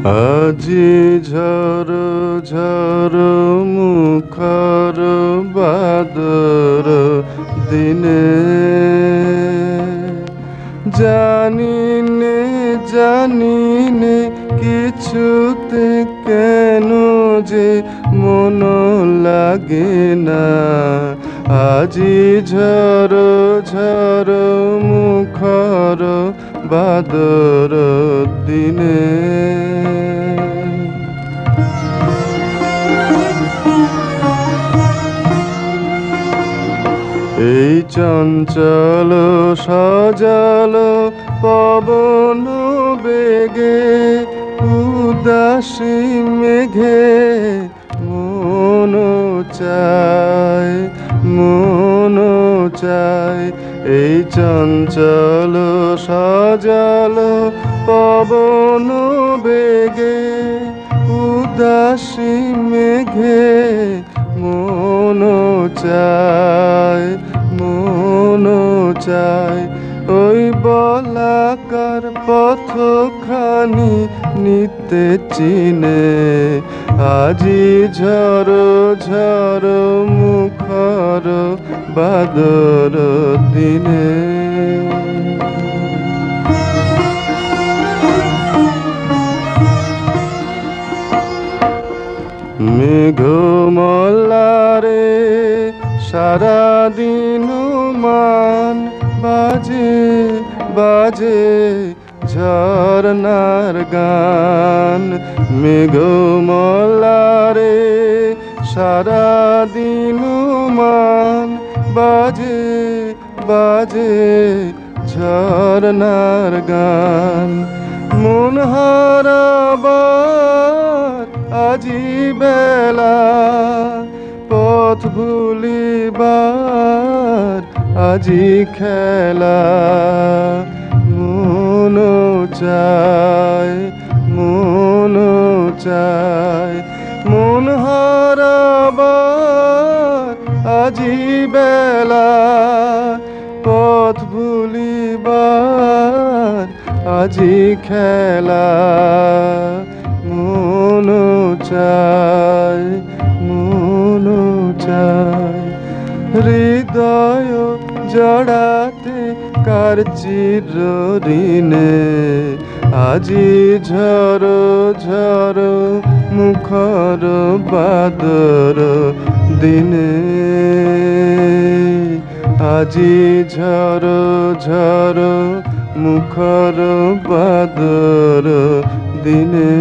আজি ঝড় ঝড় মুখর বাদর দিনে জানিনে জানিনে কিছুতে কেন যে মন লাগে না। আজি ঝড় ঝড় মুখর বাদর দিনে এই চঞ্চল সজল পবন বেগে উদাসী মেঘে মন চায় মন চায়। এই চঞ্চল সজল পবন বেগে উদাসী মেঘে মন চায় মন চায়। ওই বলাকার পথখানি নিতে চিনে আজি ঝড় ঝড় মুখর বাদর দিনে মেঘমল্লারে সারাদিন মান বাজে বাজে ঝরনার গান। মেঘমল্লারে সারাদিন মান বাজে বাজে ঝরনার গান। মন হারাবার আজি বেলা পথ ভুলিবার আজি খেলা মন চায় মন চায়। মন হারাবার আজি বেলা পথ ভুলিবার আজি খেলা মন চায় মন চায়। হৃদয় জড়াতে কার চিরঋণে আজি ঝড় ঝড় মুখর বাদর দিনে আজি ঝড় ঝড় মুখর বাদর দিনে।